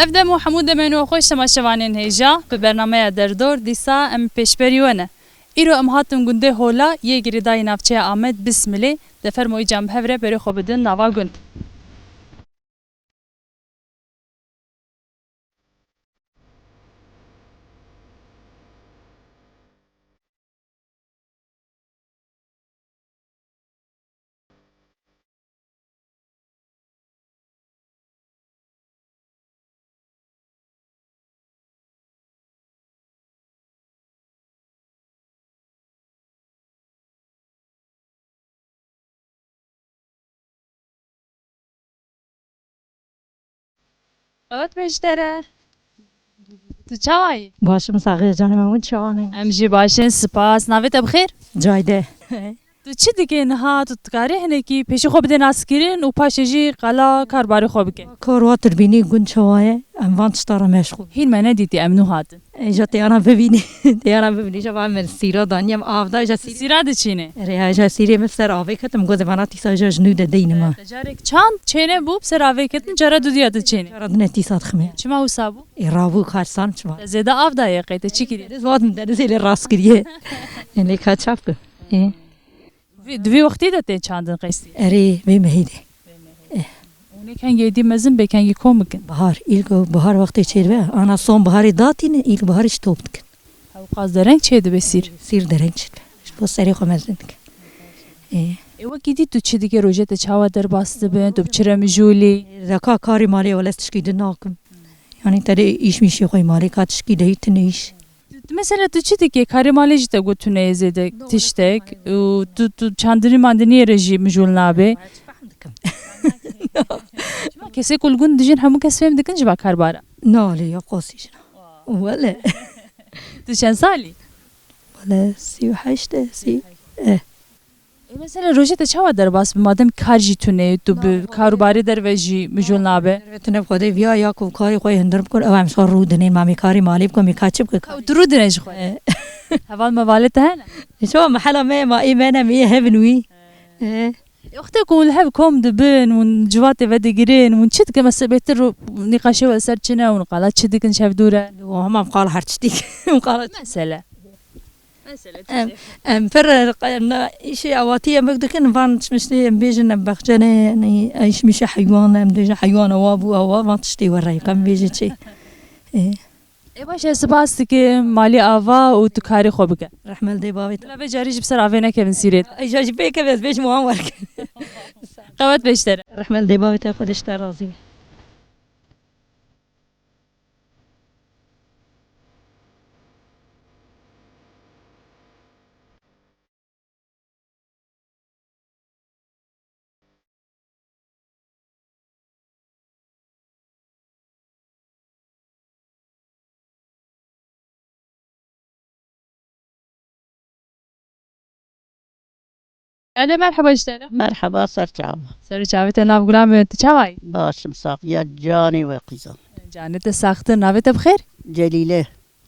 افدم وحمود منو خوش تماشاوانین هیجا به برنامه دردور دیسا ام پیشبریونه ایرو ام هاتم گنده هولا یه گریدای نافچه آمد بسمله دفرموی جام هفره بری خوبدن نوا گند اوت بیشتره تو چای باشم ساقی جانم اون چوانه ام جی باشین سپاس نویت بخیر جایده تو چی دیگه نه تو تکاری هنه کی پیش خوب دن اسکرین و پاشجی قلا کارباری خوب که کاروات بینی گون چوایه ام وانت دارم مشغول هین من دیدی امنو هاتن ایجا تیانا ببینی تیانا ببینی جا من سیرا دانیم آفدا ایجا سیری سیراد چینه ره ایجا سیری مستر آوی کتم گوز بناتی سایجا جنود دین ما تجارک چند چینه بوب سر آوی کتن جرا دو دیاد چینه جراد نتی سات خمه چما وسابو ایرابو کارسان چما زیاده آف دایقه ته چی کردی درز وادم درز ایلی راست کریه ایلی کچاپ که دوی وقتی داده چندن قیستی اری بی مهیده اونی کنگی دی مزن بکنگی کم بکن بهار ایلگو بهار وقتی چیره آنا صوم بهاری داتینه ایل بهارش توبت کن او قاز درنگ چه ده بسیر سیر درنگ شد بو سری خو مزند کن ایوه گیدی تو چی دیگه روژه ته چاوا در باسته بین تو بچره مجولی زکا کاری مالی ولی تشکیل ناکم یعنی تری ایش میشی خوی مالی کا تشکیل هیت نیش مثلا تو چی دیگه کاری مالی جتا گوتونه زده تشتک و تو چندری ماندنی رژی مجول نابه کسی کلگون دیجین همون کسی فهم دکن جبا کار بارا نالی یا قاسیش ولی تو چند سالی؟ ولی 38 سی مثلا روژه ته چاوا در باس مادم کار جیتونه تو به کاروباری در وجی مجول نابه تنب خودی ویا یا کو کاری خوی هندرم کن او همسار رو دنین مامی کاری مالی بکن می کچب که درو دنج خو هوال موالد هنا شو محل ما ایمانه می هبنوی وقتی کول هب کم دبن ون جوات ودگیرین ون چت که مثلا بهتر نقاشه و سر چنه ون قالت چت کن شاف دوره و هم قال هرچتی قال مسألة پر ایشی آواتی مقدکن وانش مشتی بیجن بخجنه یعنی ایش میشه حیوان ام دیجا حیوان وابو آوا وانشتی ورای کم بیجی چی ای باشه سپاس که مالی آوا و تو کاری خوب که رحمل دی باویت لا بجاری جب سر آوه نکه من سیرت ایجا جی بیک بس بیش موام ورک قوت بیشتر رحمل دی باویت خودش ترازی أهلا مرحبا اشتري مرحبا سرچاو سر چاوت ناف غلام تچاوي باشم صافية جاني وقيزان جانت ساخت ناوت بخير جليلة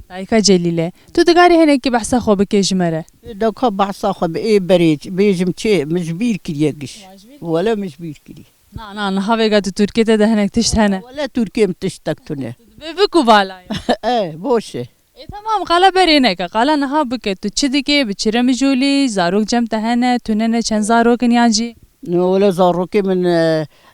لايكا جليلة تو دقاري هنا كي بحثا خوب كيجمرة دوكا بعصا خب ايه بريج بيجم تشي مجبير كريقش ولا مجبير كري نا هاوي قاد تركيا ده هناك تشت هنا ولا تركيا متشتكتونه بكو بالا ايه بوشه تمام قالا برينك قالا نها بك تو چدي كي بچره مجولي زاروك جم تهنه تننه چن زاروك نياجي ولا زاروكي من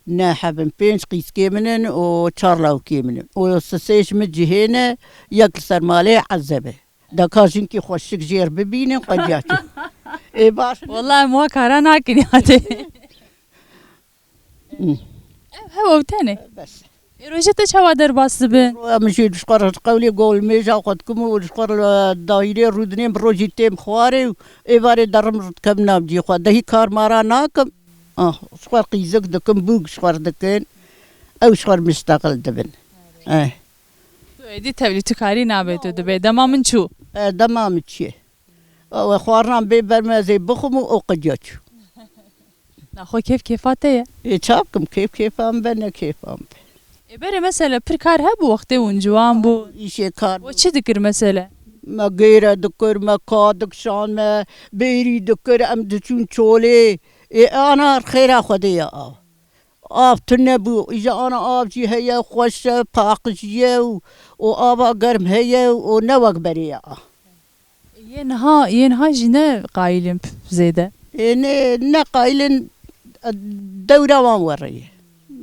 ناحب من بينش قيس كيمنن وشارلاو كيمنن وسسيش مجهينه يكسر مالي عذبه دكا جنكي خوشك جير ببينه قد ياتي ايه باش والله مو كارا ناكن ياتي هو تاني بس روجت چوا در باس بن مشيت شقر قولي قول ميجا قدكم وشقر الدايرة رودنيم بروجيتيم خواري إيباري درم كم نام جي خوا دهي كار مارا ناكم شقر قيزك دكم بوق شقر دكين أو شقر مستقل دبن دي تبلي تكاري نابتو دبي دما من شو دمام تشي وخوارنا ببرمازي بخمو أو قجاتشو ناخو كيفاته يتشابكم كيف أم بنا كيف أم بري مثلا بركار هبو وقتي ونجوان بو إيشي كار وش ذكر مثلا ما غيره دكر ما كادك شان ما بيري دكر أم دشون شولي أنا خير أخذي آب تنبو إجا أنا آب جي هيا خوش باقجية وآبا قرم هيا ونوق بريا ينها جنة قايلين زيادة إني نقايلن الدورة وان وريه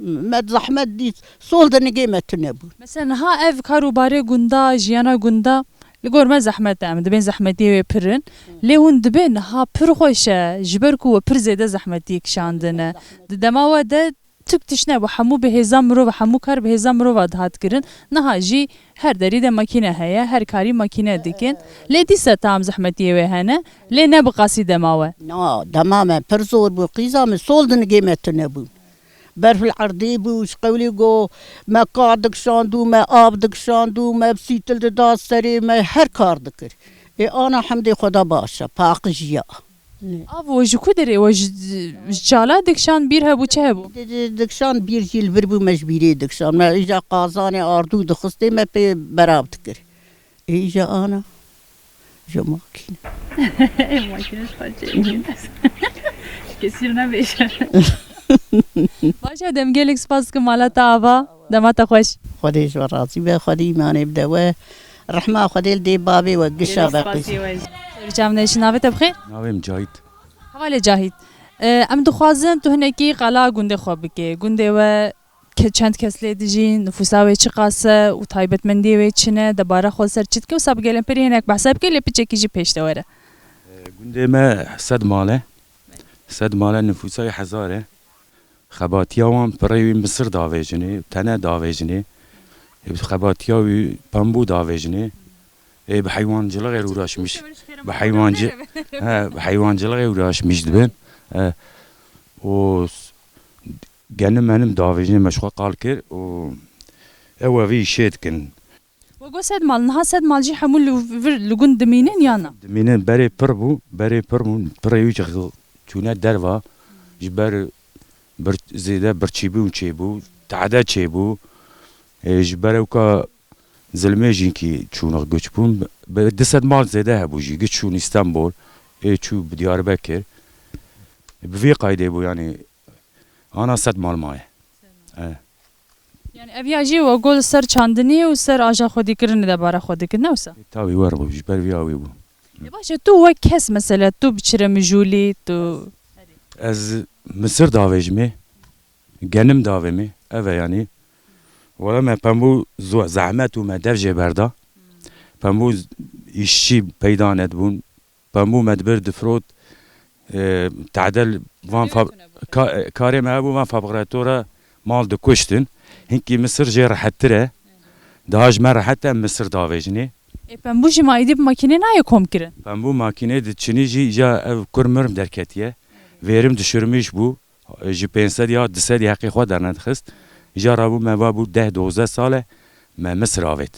ما زحمت دي صولد نقيمة تنبو مثلا ها ev karubare gunda jiyana gunda li gor me zehmet em dibên zehmetiyê wê pirin lê hûn dibên ha pir xweş e ji ber ku we pir zêde zehmetiyê kişandine di dema we de tuk tişne bu hemû bi hêza mirov hemû kar bi hêza mirova dihat kirin niha jî her derî de makîne heye her karî makîne dikin lê dîsa tam zehmetiyê wê hene lê ne bi qasî dema we نا تماما برزور بو قيزة صولد نقيمة تنبو برف العرضي بوش قولي قو ما قاعدك شاندو ما آبدك شاندو ما بسيتل دا سري ما هر کار دکر انا حمدي خدا باشا باقجيا av we ji ku derê we ji çala dikşan bir hebû çi hebû دكشان بير جيل بربو مجبيري دكشان ما إجا قازاني أردو دخستي ما بي براب دكر إجا أنا إجا ماكينة Kesirine beşer. Başa dem gelek spas ki malata ava demata xoş. خديش وراسي بي خدي ماني بدوا رحمة خديل دي بابي وقشا باقي Cem neşin navet bixîr? ناویم جاهید Havale Cahit. Em dixwazin tu hinekî qala gundê xwe bike. Gundê we çend kes lê dijîn, nüfusa wê çi qase û taybetmendiyê wê çi ne, debara xwe ser çi dike û sab gelin pirî hinek behsa bike lê piçekî jî pêş de were. گنده ما صد ماله نفوسای هزاره خباتیا وان پروی مصر داویجنه تنه داویجنه خباتیا پامبو داویجنه به حیوانچılık uğraşmış به حیوانچılık uğraşmış ben o gene benim davecine meşgul kalkır o evi şetkin Wego sed mal niha sed mal jî hemû li gund dimînin yana. Mine berê pir bûn pirê wî çûne derva ji ber zêde birçîbû û çêbû tehdê çêbû ji ber ewka zilmê jînkî çûne göç bûn bi 200 mal zêde hebû jî giç çûn İstanbul çû bi Diyarbekir bi vê qaydê bû yanî ana 100 mal maye Yani ev ya jî wego li ser çandinî û ser aja xwedîkirinê de bara xwedîkirin ne wisa? tawî wer bû ji ber vî awî bû Başa tu wek kes mesela tu biçire mijûlî tu Ez Mısır davêjimê genim davêmê ev e yanî wala me pembû zehmet û me dev jê berda pembû îşçî peyda nedibûn pembû me dibir difrot tehdel van karê me hebû van fabrikatora mal dikuştin hinkî Mısır jê rehettir e daha ji me rehet e Mısır davêjinê ben bu jî maîdî bi makînê naye kom kirin. pembû makînê diçinî jî ja ev kurmirim derketiye verim düşürmüş bu ji 500 ya 200 heqê xwe dernedixist ja rabû me va bû 10-12 sale me Mısır avêt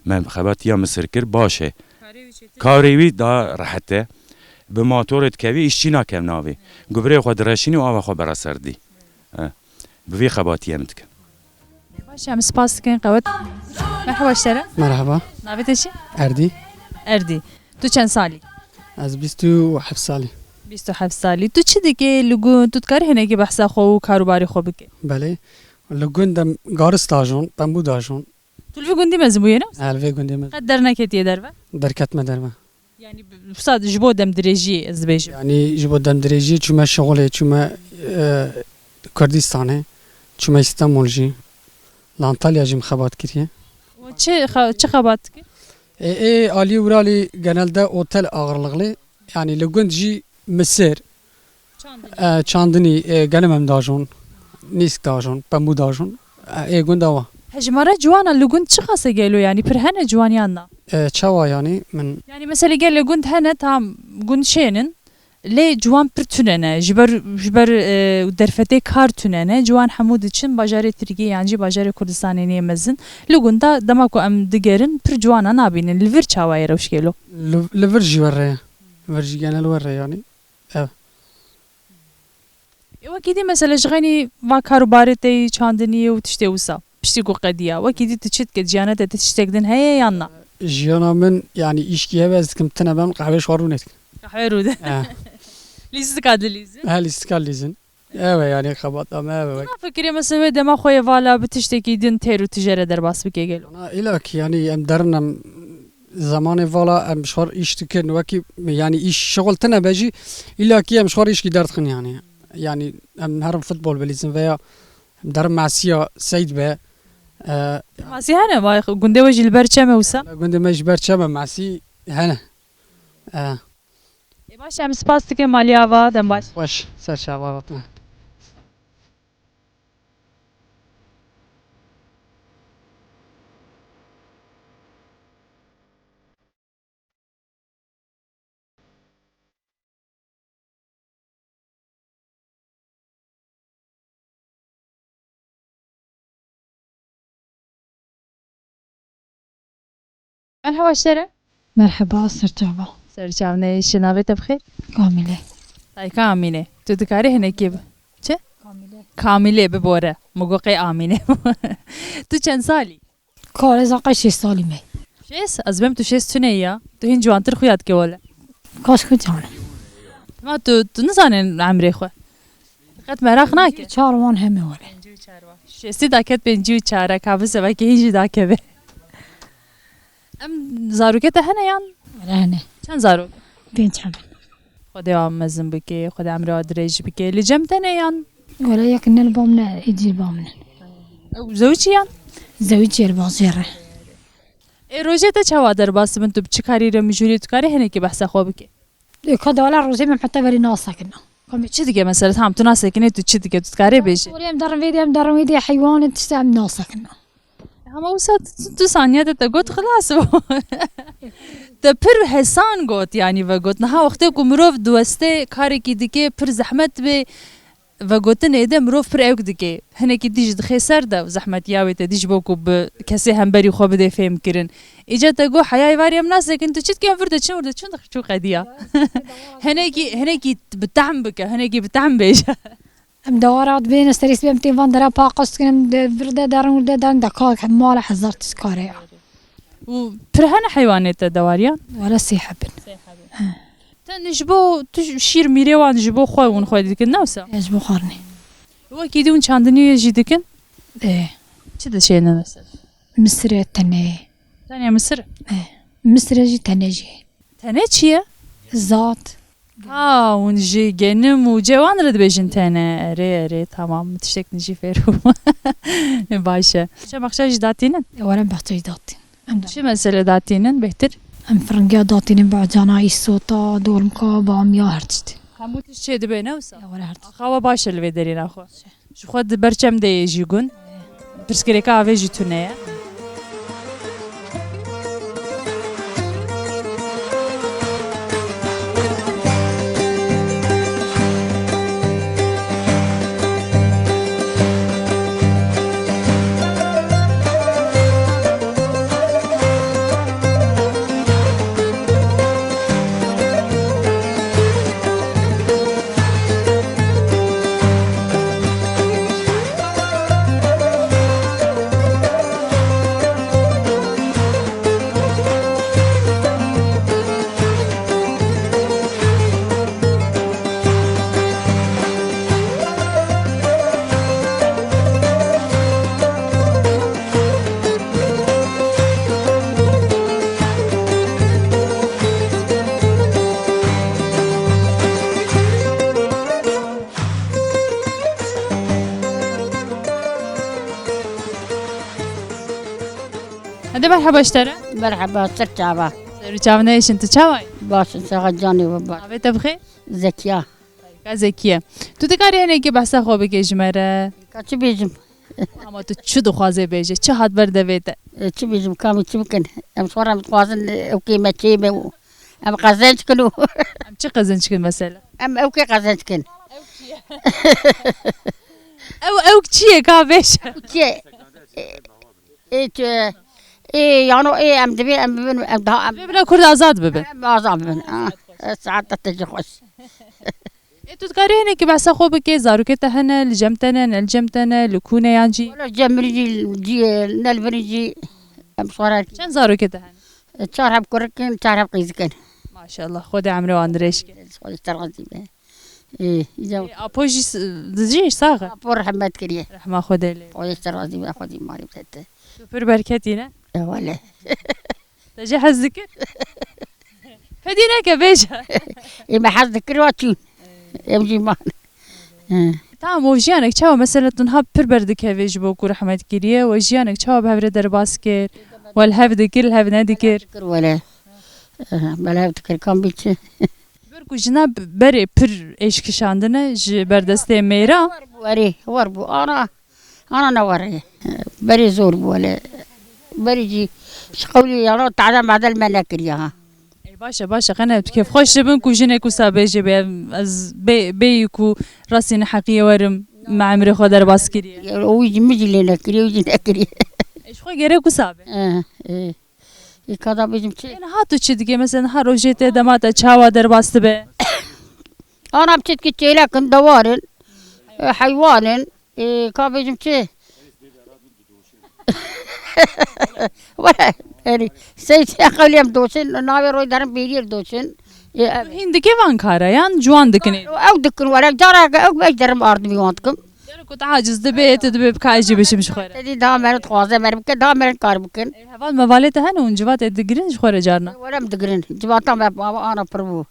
me xebatiya Mısır kir baş e karê wî daha rehet e bi motorê dikevî îşçî nakev navê gubrê xwe direşînî û ava xwe bera ser dî bi vê xebatiye min dikin Başa em spas dikin qewet. Merhaba şere. مرحبا Navê te çi? اردی Erdî. Tu çend salî? از 27 سالی 27 salî. Tu çi dike li gund tu dikarî hinekî behsa xwe û karûbarî xwe bike? بله لگندم گارس داجون بمبو داجون Tu li vê gundî mezin bûye ne wisa? الوی گندم Qet derneketiye derve? درکت مدرمه Yani sad ji bo dem dirêjiyê ez dibêjim. یعنی جبو دم دریجی چوما شغله چوما کردستانه چوما استانبول جی لانتالیا جیم خبات کریه Çi xebat dike? ای آلی ورالی genelde otel ağırlıklı yani لگند جی مصر چاندنی گنم هم داجون نیسک داجون بمبو داجون ای گنده وا Hejmara ciwana li gund çi qase gelo yani pir hene ciwaniyanna? çava yani من Yani mesela gel li gund hene tam gund şênin lê ciwan pir tunene ji ber derfetê kar tunene ciwan hemû diçin bajarê Tirkiyê yan jî bajarê Kurdistanê nê mezin li gunda dema ku em digerin pir ciwana nabînin li vir çawayê rewş gelo. لور جی وره ور جی genel وره yani Wekî dî mesela ji xenî va karûbarê te çandiniyê û tiştê wisa piştî ku qediya wekî dî tu çi dike ciyana te tiştek din heye yanna? jiyana min yani işkiye vezdikim tine ben kahve şwarun etkin Qehwe rûde. Lîz dikadî lîzin. hel istikal lizin اوه يعني خبط ام اوه فكري مثلا دما خويا فالا بتشتكي دين تيرو تجاره در باس بكي قالوا انا الك يعني ام درنم زمان فالا ام مشوار ايش تكن وكي يعني ايش شغلتنا باجي الا كي مشوار ايش قدرت خن يعني ام هرم فوتبول بليزن فيا درم مع سيا سيد به ما سي هنا ما قندي وجه البرشمه وسا قند ما يجبر شبه مع سي هنا باش ام سباستيك ماليافا دم باش وش سر شباب مرحبا اشترى مرحبا سرتابا سرچاونه شناوه بخير كاملة طيب كامله تو دكاري هنا كيف چه كامله ببوره مگوقي امينه تو چند سالي كار زاقي 6 سالي مي شيس ازبم تو شيس تنيا تو هين جوانتر خويات كولا كاش كنت انا ما تو نزانن عمري خو قد مراخ ناكه شاروان هم ولا شيسي داكت بنجو چاره كابس وكي هيجي داكه ام زاروكته هنا يان ولا هنا چند زارو بنت حمل خدا مزن بكي خدا عمري دريج بكي لجمتنا يان ولا يكن البامنا يجي البامنا زوجي يان زوجي البازيرة روجيتا چوا در باس من تو بچكاري رمجوري تكاري هنا كي بحث خو بكي كذا ولا روزي من حتى بري ناس ساكنة چه دیگه مثلا هم تو ناس ساكنه تو چه دیگه تو تكاري بيجي ولي ام دارم ويدي حيوان تستعمل ناس ساكنة اما وسط تو ثانيه تا قلت خلاص تا پر حسان قلت يعني وقلت نها وقتی کو مروف دوسته کاری کی دیگه پر زحمت به وقلت نيده مروف پر اوك دیگه هنه کی دیج دخي سر ده زحمت یاوي تا دیج بوكو ب کسی هم بری خو بده فهم کرن اجا تا گو حیای واری ام ناس لكن تو چت کی فرد چون ورد چون دخ چو قديه هنه کی بتعم بك هنه کی بتعم بيج ام دورات بين استريس بمتين فان درا باقص كن برده دارن ولده دارن دكاك مال حزرت سكاري و پر هنه حيوانات دواريان ولا سيحبن تنجبو شير ميري وان جبو خوي ون خوي ديك نوسا يجبو خارني هو كيدون چاندني جيدكن ايه چه ده شينا مثلا مصر تنه ثانيه مصر مصر جي تنجي تنه چيه ذات ونجي جنم وجوان رد بيجن تنه اري تمام تشتك نجي فيرو باشا شو مخشاج داتينن ولا بحتاج داتين شو مسألة داتينن بهتر ام فرنجا داتين بعد جانا الصوتا دور مكابا ام يا هرتشت هموت الشيء ده بينوسا ولا هرتشت خوا باشا اللي بدرين اخو شو خد برچم ده يجيقون برسكريكا افيجي تونه هذا مرحبا اشترى مرحبا سرتابا رجعنا ايش انت تشاوي باش سغجاني وبا عبيت بخير زكيا زكيه تو تكاري هنا كي بحث خو بك جمره كاتش بيجم اما تو شو دخوازه بيجي چه هات برده بيته تش بيجم كامي تمكن ام صورة متوازن اوكي ما تشيبه ام قزنج كنو ام چه قزنچكن مثلا ام اوكي قزنج كن او چیه کا بيش كي ايه يعني ايه ام دبي ام ده بلا كرد آزاد ببن ام اعظم من ساعات تجي خوش تو تكاري هنا كي بحث خو بك زاروكته هنا لجمتنا نلجمتنا لكونه يانجي ولا جمري جي نلبري ام صورة چند زاروكته هنا شارب كركن شارب قيزكن ما شاء الله خود عمرو اندريش خوش ترغزي به إيه جو اپوجی دجی ساغه بور رحمت كريه رحمه خدا لی ويش راضي بأخذي ماري بتاعته پر برکتی نه ولا تجي حزك فدينا كبيجا إيه ما حد ذكر واتشون يمشي ما tamam o jiyanek çava mesela tunha pir berdikevej bo ku rahmet kiriye o jiyanek çava bevre derbas kir wal hev dikir hev ne dikir ذكر ولا بلا ذكر كم بيتش bir ku jina beri pir eşkişandine ji berdeste meyra وري وربو أنا نوري بري زور ولا بري جي شقولي يا رب تعال مع ذا المناكر ياها başa qana kef xoş bin ku jinek ku sabeje be az be ku rasine haqiye warim ma amri xo derbas kiriye ويجي مجي لنا كري ويجي نكري eş xo gerek ku sabe إيه كذا بيجي yani hatu çidige mesela ha rojete demata çava derbastı be أنا بتشت كتير لكن دوار حيوان كان بيجي شيء ولا يعني سيد أقوليهم دوشين ناوي روي دارم بيرير دوشين hindike Ankara yan juan dikine أو دكن ولا جارا أو بيج دارم أرض بيوانتكم yani ku taciz de be de be kaji beşim şoyre تدي دا مرت خوازة مرت كده دا مرت كار بكن heval mevalete han unjivat edgirin şoyre jarna ولا مدقرين جباتا ما أنا بربو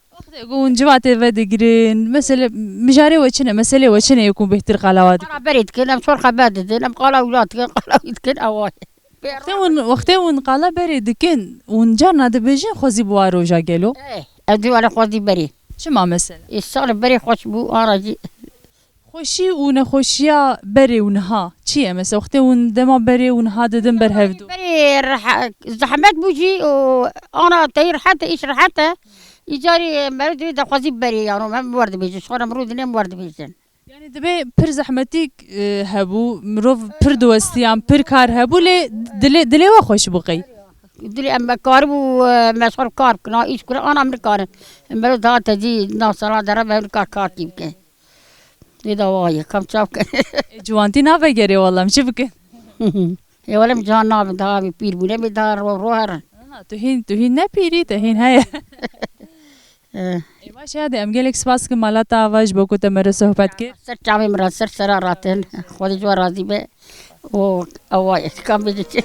unjivat edgirin mesela mijare veçine mesele veçine yekun behtir qalavat أنا بريد كن أم صور خباد دين أم قالا أولاد كن قالا يتكن أواي وقتون qala beri dikin un jarna de beje xozi bu aroja gelo أدي ولا خوازي بري çima mesela الصار بري خوش بو أنا جي خوشی و نخوشیا بری و نها چیه مثلا وقتی اون دما بری و نها ددم بر هفدو بري زحمات بوجي وأنا تير حتى إيش حتى يجاري مرد ده خوازي بري يعني ما ورد بيجي شغل مرود نيم ورد بيجي yani dibe pir zahmetik hebu mirov pir dostiyan pir kar hebu le dile ve hoş bu qey دلي أما كاربو مسؤول كار كنا إيش كنا أنا من كار مرود ها تجي ناصلا درا من كار كيف كه إذا واي كم شاف كه جوانتی ناوه گری والله مچی بکن يا ولم جان نام ده بير بوله بدار روهر توهین نه پیری توهین هیا باشه هده ام گلک سپاس که مالات آواج بکو تمره صحبت کر سر چاوي مرا سر سر راتن خود جو راضي به و أواي كم بيجي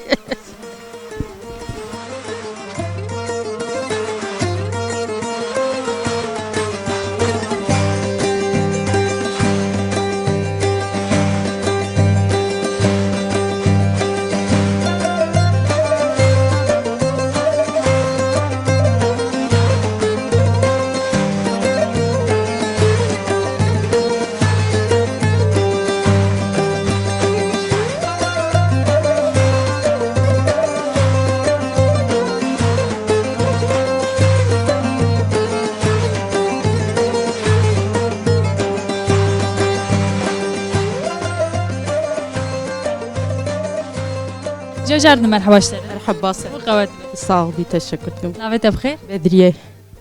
جاردن مرحبا اشتري مرحبا سلام وقوات صاحبي تشكركم ناوه بخير بدريه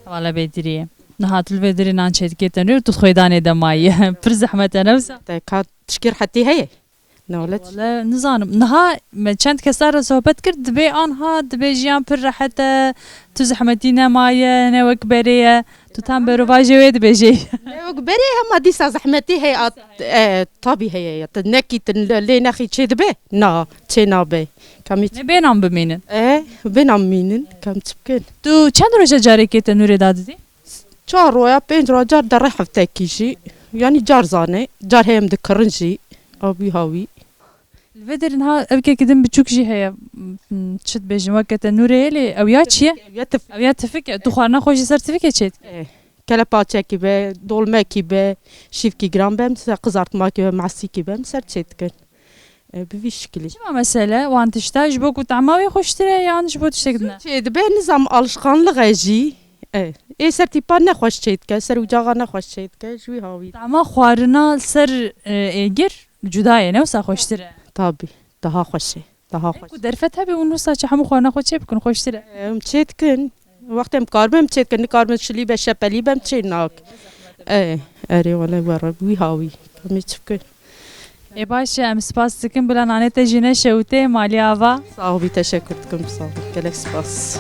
والله بدريه نهات البدري نان شد كيتن تو خويدانه دماي پر زحمت نفسه كانت تشكير حتى هي نولت والله نظام نها ما كانت كسر صحبت كرد بي انها دبي جيان پر حتى تو زحمتينا ماي نوك بريه تو تام برواجي ود بيجي وكبري هم ديسا زحمتي هي طبي هي تنكي لي نخي تشد به نا تشينا به كميت ne benam biminin بنام مينن كم تبكن tu چند روزه جاری کیت نور دادی جار ويا بين جار در حفتي كيشي يعني جار زاني جار هم دكرنجي ابي هاوي الفدر نها ابكي كدم بتشوك جي هي تشد بيجي وقت نور يلي او يا تشي يتف او يا تفك تو خارنا خوش سيرتيفيكيت چيت كلا باتشكي به دولمكي به شيفكي جرام بهم قزارت ماكي معسيكي بهم سرتشيتكن بفي شكلي شما مسألة وان تشتاج بوكو تعماوي خوش تري يعني شبو تشتكدنا شيد به نظام الشقان لغاجي اي سرتي با نخوش تشيتك سر وجاغا نخوش تشيتك شوي هاوي تعما خوارنا سر ايجر جداية نوسا خوش تري طابي daha خوشي daha خوش كو درفتها بي ونوسا چحمو خوارنا خوش بكون خوش تري مشيتكن وقت مكاربم مشيتكن كاربم شلي به شپلي بم تشيناك اري ولا ورا وي هاوي مشتكن ای باشه ام سپاس دکن بلا نانه تجینه شوته مالی آوا صاحبي تشكرتكم صاحبي كلك سباس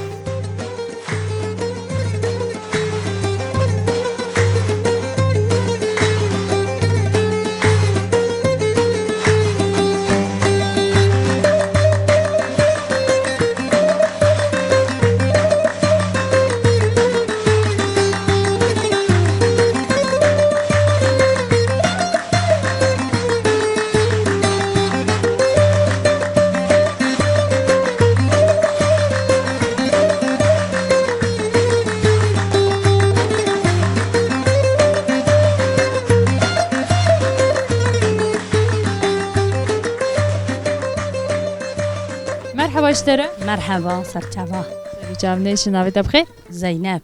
مرحبا اشترى مرحبا سرچاوا جام نيش ناوي تبخي زينب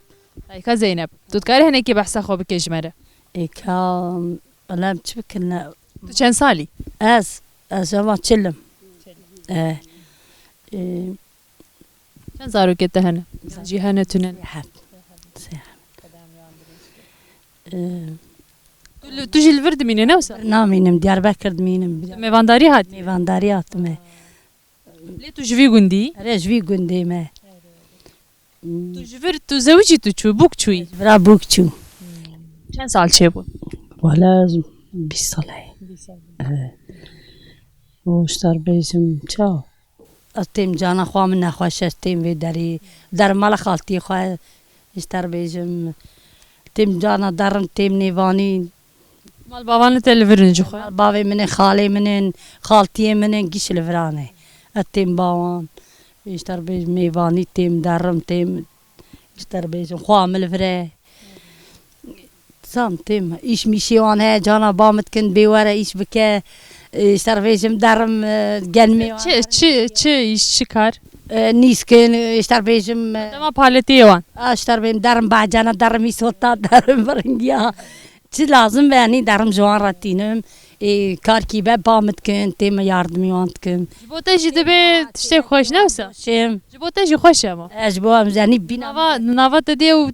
هيك زينب تذكري هنيك بحث خو بكجمره إيكا ولا بتفكرنا تو چند سالي از ما تشلم چند زارو كده هنا جيهانة تنن سيحب تجي الورد من هنا وسا نامينم دياربكر مينم ميوانداري هاد ميوانداريات ما ليه تجي قندي رجوي قندي ما تجي تو زوجي تو چو بوك چوي برا بوكچو چند سال چه بود ولا 20 ساله وشتر بيزم چاو استیم جانا خواه من نخواش استیم وی داری در مال خالتی خواه اشتر بیجم تیم جانا درم تیم نیوانی مال بابان تلفرن جو خو باوی من خالی من خالتی من گیش لفرانه استیم باوان اشتر بیجم نیوانی تیم درم تیم اشتر بیجم خواه ملفره سام تیم ایش میشیوان ها جانا بامت کن بیواره ایش بکه اشتر بیجم درم گلمی چه کار نیسکن اشتر بیجم دما پالتی وان اشتر بیم درم باجانا درم میسوتا درم برنگیا چی لازم بیانی درم جوان راتینم کار کی به بامت کن تیم یاردمی وانت کن جبوتا جی دبی تشتی خوش نوسا شیم جبوتا جی خوش اما اجبو هم زنی بینا نوا تدی و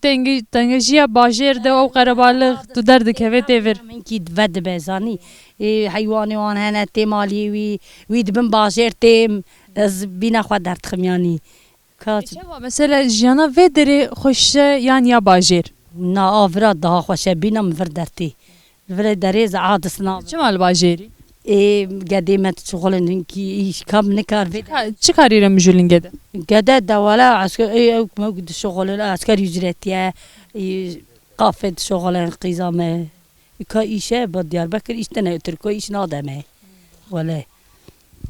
تنگجیا باجر ده و قربالغ تو درد که تیور من کی ود بزانی حیوانی وان هنه تیم آلی وی دبن باجر تیم از بینا خود درد خمیانی مثلا جیانا و دری خوش یان یا باجر نا آورا daha خوشه بینم وردرتی ولی دریز عادس نا چه مال باجری قدیمت شغلن کی ایش کم نکار چه کاری را مجولین گده قده دولا عسكر اي موجود شغل عسكر يجريتيا قافد شغل قيزامه كا ايشه بديار بكر اشتنا تركو ايش نادمه ولا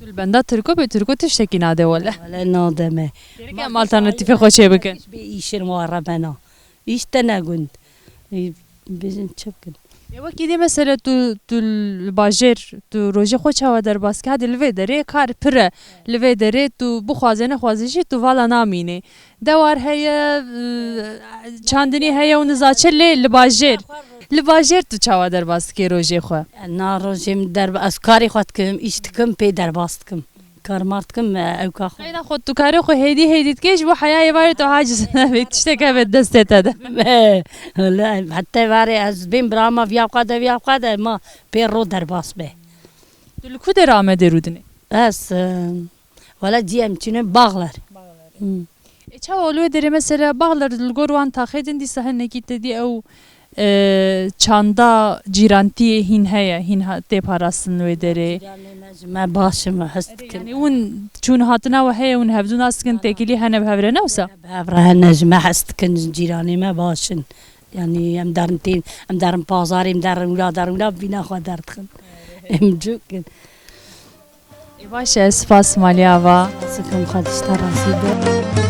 البندا تركو به تركو تشتكي ناده ولا نادمه كم alternatif خوشه بکن ايش المعربنا اشتنا قند بزن چبكن وکی دی مثلا تو باجر تو روزی خود چه در باز که هدی لوی داره کار پره لوی داره تو بخوازنه خوازشی تو والا نامینه دوار هیا چاندنی هیا و نزاچه لباجر تو چه در باز که روزی خو نا روزیم در از کاری خود کم اشتکم پی در باست کم کار مارت کم او کا خو اینا خود تو کاری خو هدی کش و حیای وارد تو حاجز نبی تشتکه به دسته تده لا حتى واري از بين براما ويا قاده ما بيرو در باس به تو لکو در آمده رودنه بس ولا ديم چنه باغلر چه اولو داره مثلا باغلر دلگوروان تاخیدن دی سهل نگید دی او چاندا جیرانتی هین هیا هین تی پاراستن و داره ما باشم هست یعنی اون چون هاتنا و هیا اون هفدون اسکن تکیلی هنه بهوره نوسا بهوره نجمه هست کن جیرانی ما باشن يعني ام دارن تين ام دارن بازار ام دارن ولا بينا خو دارتخن ام جوكن باشه سپاس مالیاوا سكم خد اشتراسي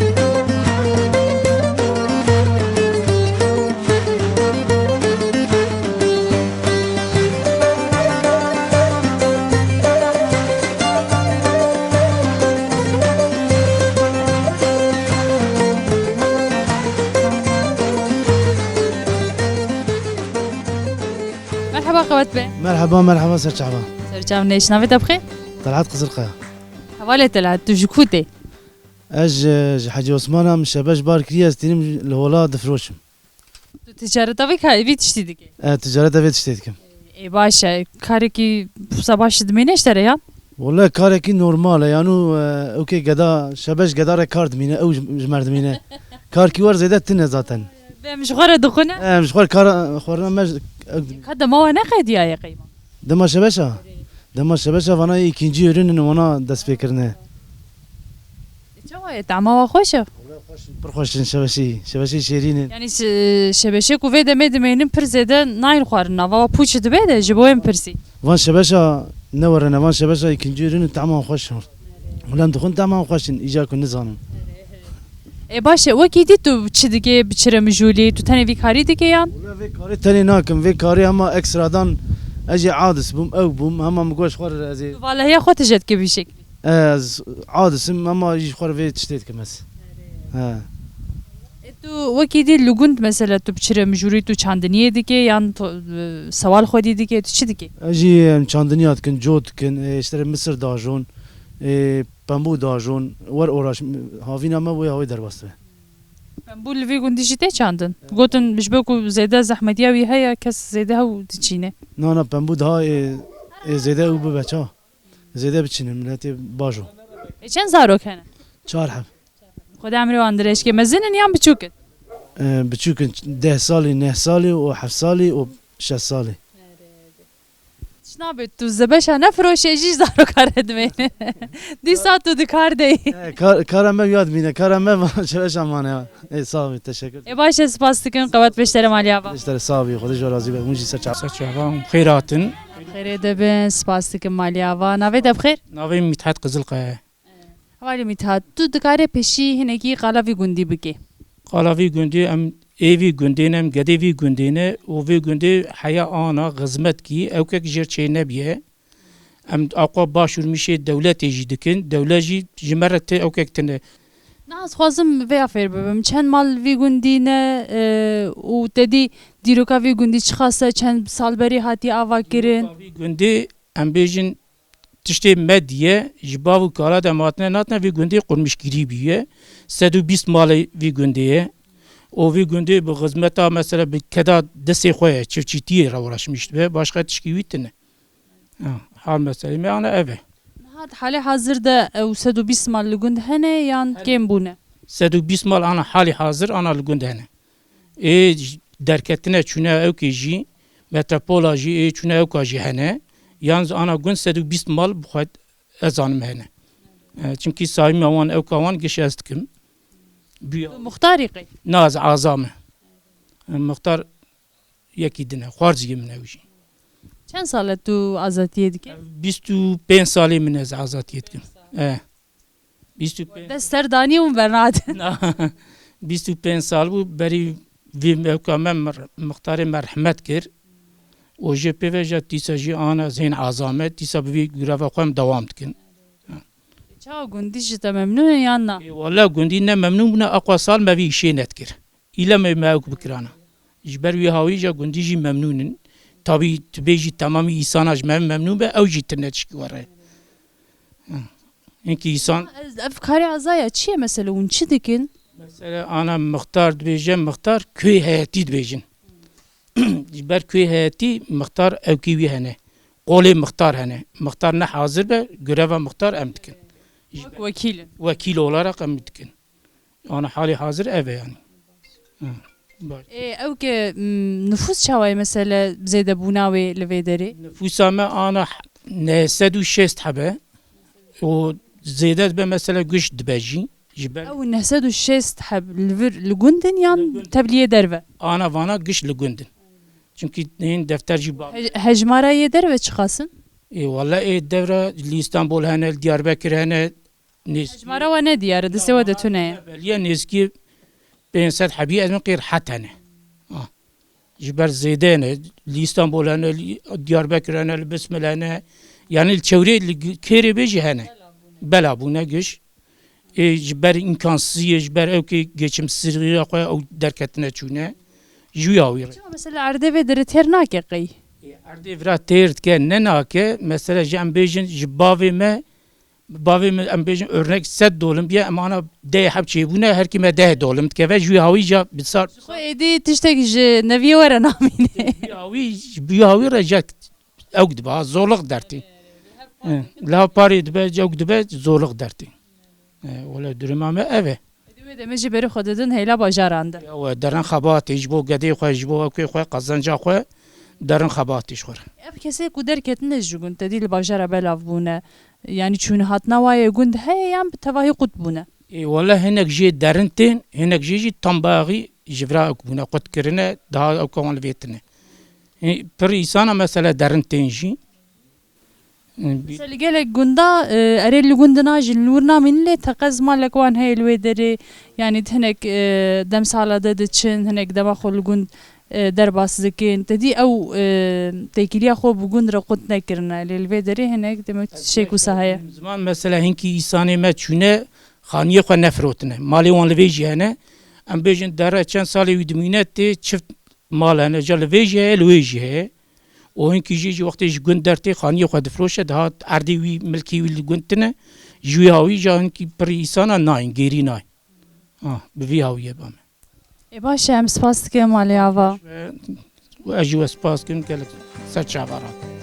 مرحبا قوات بي مرحبا سرچاوا سرچاو نيش نافي تبخي طلعت قزرقه حوالي طلعت تجكوتي اج حاجي عثمان مش باش بار كرياس تنم الهولا دفروشم تجارتا في كاي بي تشتيدك تجارتا في تشتيدكم اي باشا كاركي صباش دمينش ترى يا والله كاركي نورمال يعني اوكي قدا شباش قدار كارد مينه او مردمينه كاركي ور زيادة تنه ذاتن مش غير دخونه مش غير كار خورنا مج هذا ما وانا قيد يا قيمه دما شباشا وانا ikinci ürünün ona dest fikirne شو طعمها خوشه برخوشن شباشي شيرين يعني شباشي كوفي دمي دمينن برزده نايل خورنا و پوچ دبه جبوين برسي وان شباشا نورنا وان شباشا ikinci ürünün tamam خوش ولم دخون tamam خوشن ايجاكو نزانم باشه وکی دی تو چی دیگه بچره مجولی تو تنه وی کاری دیگه یان والله وی کاری تنی ناکم وی کاری اما اکسترادان اجي عادس بوم او بوم هم مگوش خور ازي والله هي خود جد که بیشک از عادسم اما يجي خور في تشتيت كمس ها تو وکی دی لگوند مثلا تو بچره مجوری تو چندنیه دیگه یان تو سوال خودی دیگه تو چی دیگه؟ اجي چاندنيات كن جوت كن اشتري مصر داجون بامبو داجون ور اوراش هاوینا ما ويا هوي درباسته Ben bu lvi gundi jite çandın. Gotun bişbeku zede zahmetiya vi haya kes zede hav diçine. نا بامبو ده زيده او بچا زيده بچينه ملاتي باجو Çen zarok hene. چهار حب خود امری اندرش که مزنن یان بچوکن. بچوكن 10 سالي 9 سالي و 7 سالي و 6 سالي Şnabet tu zebeşa ne froşeji zarok aredme. Di saat tu dikar dey. كارم ياد مينا كارم شبش امانه اي صافي تشكر E başa spas dikin qavat beşlere maliyaba. اشتري صافي خدي جو راضي مونجي سچا سچاوان خیراتن Xeyre de ben spas dikin maliyaba. Nave de bxeyr. ناوی میتحت قزلقه Havali mithat tu dikare peşi hineki qalavi gundi bike. قالاوی گوندی ام ایوی گوندینم گدیوی گوندینه و وی گوندی حیا آنا غزمت کی او که جر چه نبیه ام اقوا باشور میشه دولت جی دکن دولت جی جمرت او که تنه Naz xwazim vê afêr bibim. Çend mal vî gundî ne û tedî dîroka vî gundî çixase çend salberî hatiye ava kirin. وی گوندی ام بیجن تشتی مدیه جباو کارا دماتنه ناتنه وی گوندی قرمشگیری بیه 120 مال وی گوندیه او وی گوندی به خدمتا مثلا به کدا دستی خواه چفچیتی را uğraşmıştı ve başka tişkivitine حال mesela mi ana eve Had hali hazırda ew 120 mal li gund hene yan kêm bûne. 120 mal ana hali hazır ana lgundene derketine çune evki jî metropola jî çune evka jî hene yalnız ana gund 120 mal bxwed ezanım hene çünkü sahimi awan evka wan geşestkim Muxtarî qey. naz azamı muhtar yekî dine xwarziyê min ew jî Çend sal tu azatiye dike? 25 salê min ez azatiyê dikim 25 Dest serdanî û bernat. 25 sal bû berî vê evka me muxtarê merhemet kir û jê pêve ja dîsa jî ana zên azame dîsa bi vî greva xwe em dewam dikin Çawa gundî ji te memnûn yan na? Wala gundî ne memnûn bûne aqwa sal me vî işê netkir île me ew bikirana ji ber wî hawî ja gundî jî memnûnin tabii tu bêjî temamî îsana ji me memnûn be ew jî tirne tişkî were hinkî îsan Ev karê azaya çi ye mesela hûn çi dikin? mesela ana muxtar dibêje muxtar köy heyetî dibêjin ji ber köy heyetî muxtar evkî wî hene qolê muxtar hene muxtar ne hazir be göreva muxtar em dikin Vekilin. vekîl olarak em dikin ana halî hazir ev e yani Ew ke nüfus çawa ye mesela zêde bûna wê li vê derê? nüfusa me ana 960 hebe û zêde dibe mesela güç dibe jî ji ber Ew 960 heb li vir li gundin yan tebliğe derve. ana vana güç li gundin çünkü hên defter jî ba Hejmara ye derve çıkasın. Valla devre li İstanbul hene li Diyarbakır hene Hejmara ve ne diyarı dise ve de tune. beliye nêzkî 500 hebî ez min qîr het hene ji ber zêde hene li İstanbul hene li Diyarbakır hene li Bismil hene yani li çewrê li kêrê bê jî hene bela bûne güç ji ber imkansiziyê ji ber evkê geçimsizliğe xwe ew derketine çûne jûya wî Mesela erde ve dere ter nake qey. erdê vira têr dike ne nake mesela ji em bêjin ji bavê me em bêjin örnek 100 dolim biye em ana dê heb çêbûne her kîme 10 dolim dikeve jû hawî ja bi sar Xwe êdî tiştek ji neviyê were namîne. bi hawî re ja ew dibe zorluk dertî la parê dibe ew dibe zorluk dertî wala duruma me ev e Dû de me ji berî xwe didin hêla bajaranda. ew derin xebatê ji bo gedê xwe ji bo evkê xwe qezanca xwe derin xebatî xwe Ev kesê ku derketine ji gund tedî li bajara belav bûne. Yani çûne hatna wayê gund heye yan bi tevahî qut bûne. Wala hinek jê derin tên hinek jê jî tambaxî ji vira ew bûne qutkirine daha ew kewan li vê tune pir îsana mesela derin tên jî Mesela li gelek gunda erê li gundina ji li wir namînin lê teqez malek wan heye li wê derê yani hinek demsala de diçin hinek dema xwe li gund درباس دکن تدی او تکیلیا خو بگون را قط نکرنا لیل دری هنگ دمت شیکو سایه زمان مثلا هنکی ایسانی ما چونه خانیه خو نفروتنه مالی وان لویجی هنه ام بیجن داره چند سالی ویدمینه تی چفت مال هنه جا لویجی هه و هنکی جی وقتی جگون درتی خانیه خو دفروشه ده اردی وی ملکی وی لگونتنه جوی هاوی جا هنکی پر ایسانا ناین گیری ناین بوی هاویه بامه باشه ام سپاس که مالی آوا و اجو سپاس کن که سر چاورات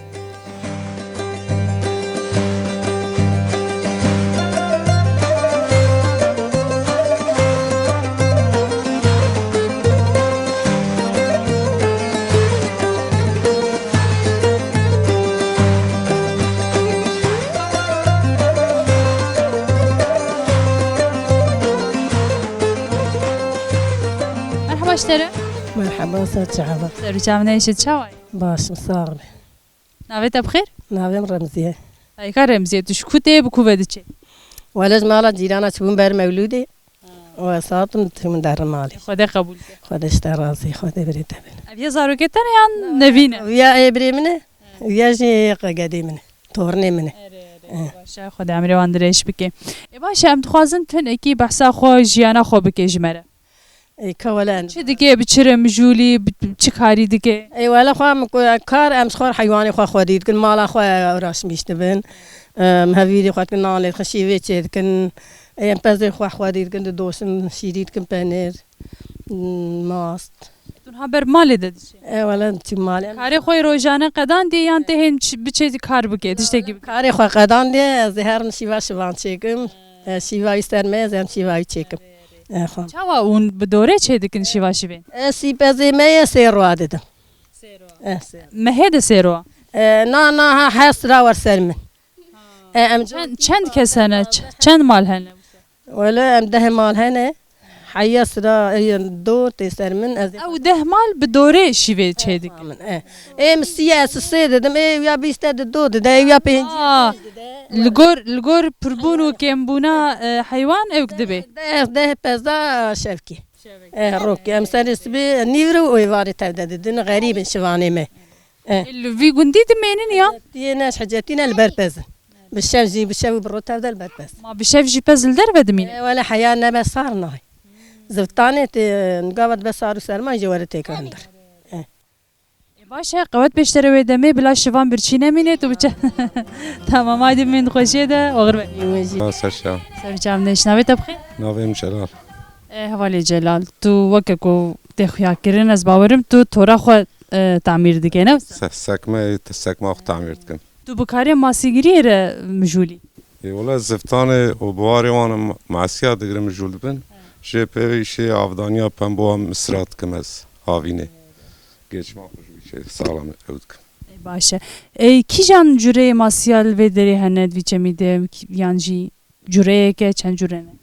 باشتره مرحبا سر شعبة رجعنا نيشد شواي باش مصاغبة ناويت بخير ناويم رمزية اي كان رمزية تشكوتي بكو بدتشي ولد مالا جيرانا تكون بار مولودي وساطم تكون دار مالي خدا قبول خدا اشترازي خدا بريد بن ابي زارو كتر يان نفينه ويا ابري منه ويا جي قدي منه تورني منه باشه خدا امری واندرش بکه باشه ام خوازن تن اکی بحثا خو جیانا خو بکه جمره ای کولان چه دیگه بچرم جولی چه کاری دیگه ای والا خو کار ام خور حیوانی خو خودید کن مالا خو راس میشتبن مهویری خو کن نال خشیوی چه کن ام پز خو خودید کن دوستم شیرید کن پنیر ماست تون haber mali dedi. Valla mali. Kari koy rojane qadan diye yan tehen biçe kar buke işte gibi. Kari koy qadan diye az her şiva şivan çekim. Şiva istermez hem şiva çekim. Çava un bedore çedikin şiva şivin. Sipezi meye seruğa dedim. Seruğa. Mehede seruğa. Na hasra var sermin. Çend kesene çend mal hene. Valla em de mal hene. حيا سرا دو تسر من او ده مال بدوره شیوه چه دیگه ام سیاس سید دم یا بیست دو ده یا پنج لگور پربونو کمبونا حیوان او کدبه ده پزا شفکی روکی ام سرس بی نیرو ویواری تبدد دن غریب شوانه می في جندي تمينين يا دي ناس حاجاتنا البربز بالشاف جي بالشاف بروتا هذا البربز ما بالشاف جي بازل درب دمين ولا حيانا بس صارنا زفتانه نقابت بس صاروا سلمان جوارتك عندر باشه قوت بيشتري ودمي بلا شوان برچينه مينه تو بچه تمام هايدي من خوشيه ده وغربه سرشا سرجام نشناوي تبخي ناويم جلال حوالي جلال تو وككو تخيا كرن از باورم تو تورا خو تعمير دكنه سكمه اخ تعمير دكن تو بكاري ماسيگيري مجولي والله زفتانه وبواري وانا معسيا دغري مجول بن جي بي شي افدانيا پنبو مسرات كمز هاوينه geçme şey sağlam evdik. باشه کی جان جوره ماسیال و دری هند ویچه میده یانجی جوره که چند جوره نه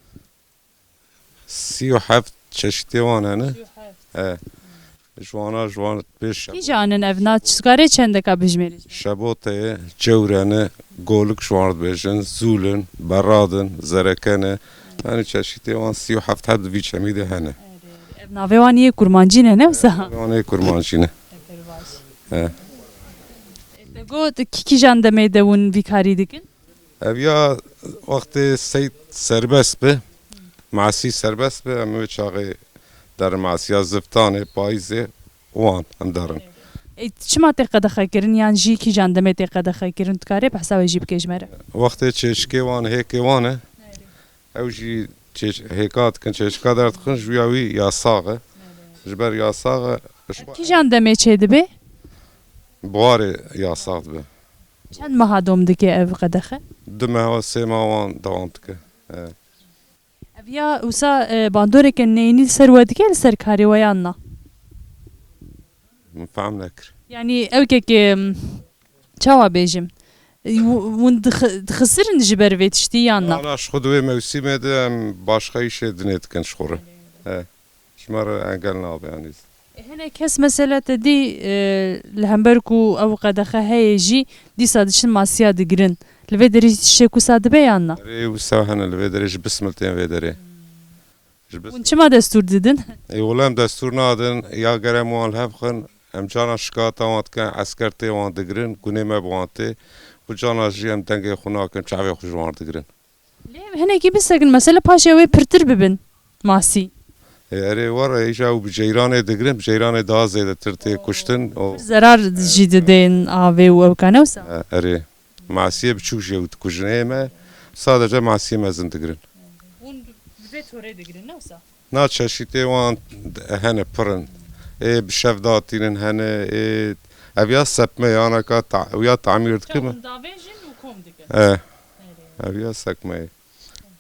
37 çeşitli var ne جوان beş کی جانن evna çıkarı çende ka bijmeri şabote çevrene goluk şuan bejin zulün baradın zerekene yani çeşitli var 37 had viçe mide hene navevaniye kurmancine ne vsa navevaniye kurmancine Go ki jan demeye devun vikari dikin evya vakti seyit serbest be معسی سربست به همه چاقی در معسی زفتانه پاییزه وان هم دارن. چما تقدر خیرن یان جی کی جندمه تقدر خیرن تکاره بحث واجب کشمره. وقتی چشکی وان هیکی وانه. اوجی هیکات کن چشکا درد کن جویاوی یا ساقه. جبر یا ساقه. کی جندمه چه دبه؟ بواره یا ساق به. چند ماه دوم دکه اف قدخه؟ 2 ماه و 3 ماه وان دوام دکه. یا وسا باندوره که نینی سروت که سرکاری ویاننا فهم نکر یعنی او که چاوا بیجم ون خسرن جبر ویتشتی یاننا انا شخدوی موسیمه ده başka işe dinet kن شخوره شمار انگل ناب yani هنا کس مسئله دی لهمبرکو او قدخه هیجی دی سادشن ماسیا دگرن لوی دری شکو ساده بیاننا ری وسا هن لوی دریش بسملتین وی دری ون چما دستور دیدن؟ ولم دستور نادن یا گرم وان هفخن ام جانا شکاتا وانت کن عسکرتی وان دگرن گونه ما بوانته و جانا جی ام دنگی خونا کن چاوی خوش وان دگرن هنه کی بسکن مثلا پاشه وی پرتر ببن ماسی اره وار ایجا و بجیران دگرن بجیران دا زیده ترتی کشتن zarar jî didin avê û ew kane wisa اره معسیه بچوک جی و کجنه ما sadece معسیه مزن دگرن hûn vê torê digirin ne wisa نا çeşitli وان هنه پرن بشفداتين هنه ابيا سپمه یانا کا ویا تعمیر دکم davê jin û kom dikin ابيا سکمه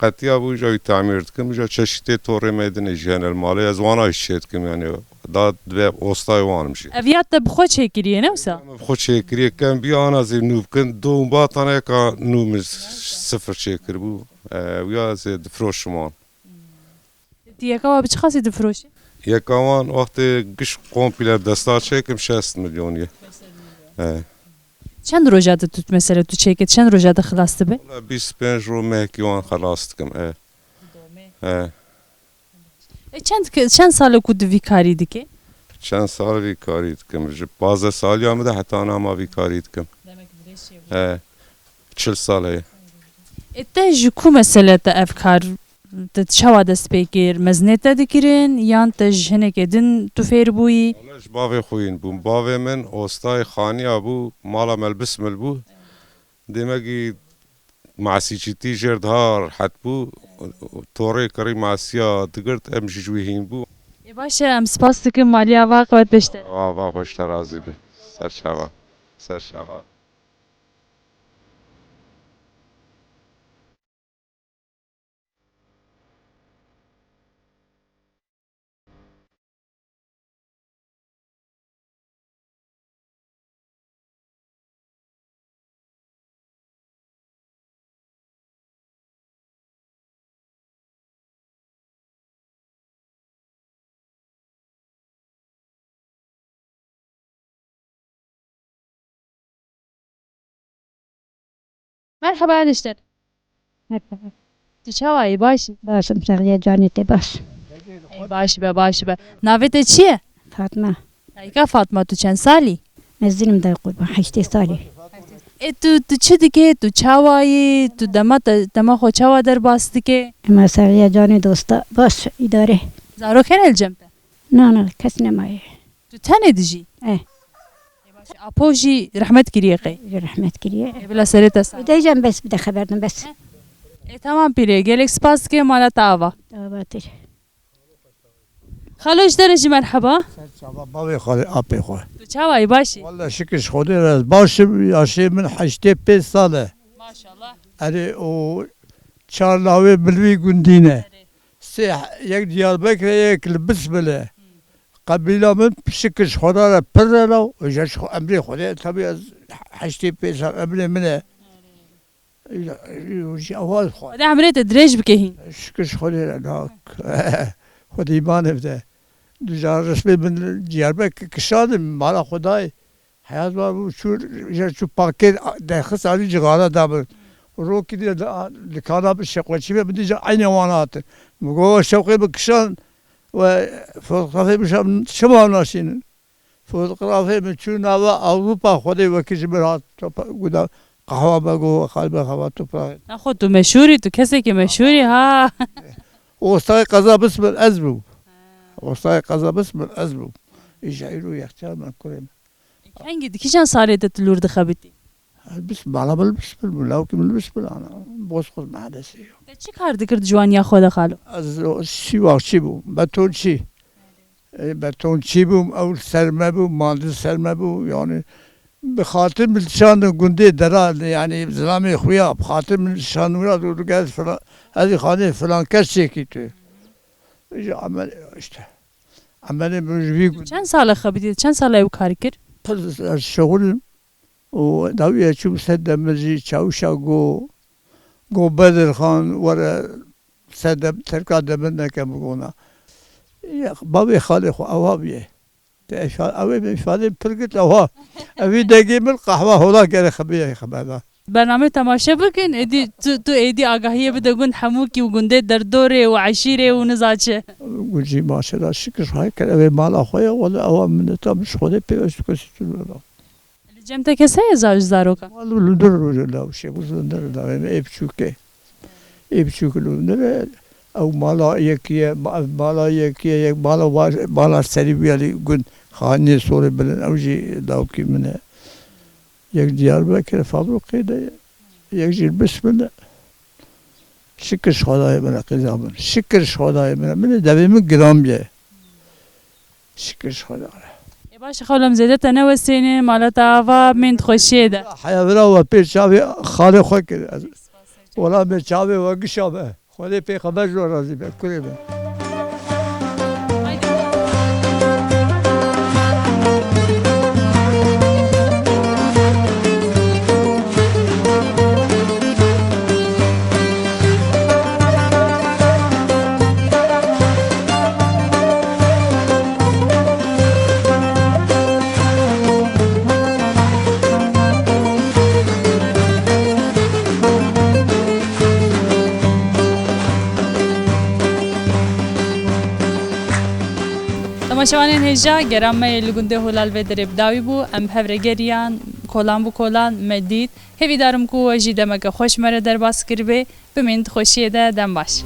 قطیا بو جای تعمیر دکم جا çeşitli توره مدن جنرال مالی از وانا اشید کم یعنی داد به استای وانم شی ev yat te bi xwe çêkiriye ne wisa خود چکری کم بیا انا زی نوب کن دو باتانه کا نوم صفر چکر بو ویا زی دفروشمان diyeka wa bi çi xasî difroşî یکاوان وقتی گش komple دستا çekim 60 milyoniye çend roja de tut mesela tu çêket çend roja de xilas dibe 25 رو مهکی وان خلاص دکم çend sala ku divî karî dike چند سال وی کاری دکم 15 سالی آمده حتی آن هم وی کاری دکم 40 ساله te ji ku mesele te ev kar te çawa dest pê kir meznê te dikirin yan te ji hinekê din tu fêr bûyî باوی خوین بوم باوی من استای خانی ابو مالا ملبس مل بو دیمگی معسی چیتی جردهار حد بو توری کری معسیا دگرت ام جویهین بو باشه em spas dikim maliya va qewet beşte واه خوش ترازی به سر شوا merhaba enişte tu çawayî başî باشم شغله جانی تی باش baş be navê te çi ye فاطمه Ayka Fatma tu çend salî مزینم در قربان 8 سالی tu çi dike tu çawayî tu dema xwe çawa derbas dike اما شغله جانی دوستا باش اداره zarok hene li cem te نه نه کس نمایه tu tenê dijî apo jî rehmet kiriye qey رحمت کریه bila serê te sağ بدایجم بس بده خبردم بس tamam pirê gelek spas dike mala te ava داباتر xalo ji te re jî merheba باوی خاله آپی خو tu çawayî başî والله شکرش خودی راز باشم یاشی من 85 ساله maşallah اری او چارلاوی ملوی گندینه سه یک دیاربکر یک لبس بله قبیله من شکرش خدا را پر را و جاش امری خودی tabii از 85 سال امری منه اول خو de emrê te dirêj bikehîn شکرش خودی را ناک خود ایمان بده دوجار رسمی من دیاربکر کشادم مالا خدای حیات var bu şu paket dehis ali cigara da bu roki de likana bir şekilde ve bir aynı vanatı bu şevki bir kişan ve fotoğrafı bir şaman naşinin fotoğrafı bir çuna ve Avrupa خودی و کسی برات گودا قهوه بگو خالب قهوه تو پر خود tu meşhurî tu kesekî meşhurî ha استای قضا بسم الازبو استای قضا بسم الازبو يجعلوا يختار من كل hengî dikîjan salê te tu lûr dixebitî بسم الله بالبسم الله كم البسم انا بوسخ ما حدا شيء te çi kar dikir ciwaniya xwe de xalo از شي واخشي بو بتون شي بتون شي بو او سرمه بو ماندل سرمه بو يعني بخاطر ملشان گنده درا يعني زلامي خويا بخاطر ملشان ولاد ورجال فلان هذه خانه فلان كشي كيتو عمل işte عمل مجبي çend sala xebitî çend sala ew karî kir الشغل وداوية شو سدم مزي شاوشا جو بدر خان ورا سدم تركا دمنا كم قونا يا بابي خالي خو أوابيه أوي بفادي برقت أوها أبي دقي من القهوة هلا كده خبيه خبادا برنامه تماشا بکن ادی تو ایدی آگاهی بده گوند همو کی و گونده در دوره و عشیره و نزاچه گوجی ماشاءالله شکر های کرد اوه مالا خواه ولی اوه من تا مش خوده پیوست کسی تو بلا جمته کسه ازاج زاروکا والله لندر رو لاوشه بوز لندر دارم ایب چوکه لندر او مالا یکیه یک مالا سری بیالی گوند خانه سوره بلن اوجی لاوکی منه یک دیاربکر فابریکه ده یک جیل بسم الله شکرش خدای من قضامن شکرش خدای من دویم گرامیه شکرش خدای باش خالم زیده تنوسینه مالت آوا من خوشیه ده حیاورا و پیشاوی خاله خواه کرد ولا پیشاوی و گشابه خودی پی خبر جو راضی به کلی به تماشاوانین هجا گرامه لگونده هلال و درب داوی بو ام هفرگریان کلان بو کلان مدید هیوی دارم کو جیده مگه خوش مره در باس کربه بمیند خوشیه ده دم باش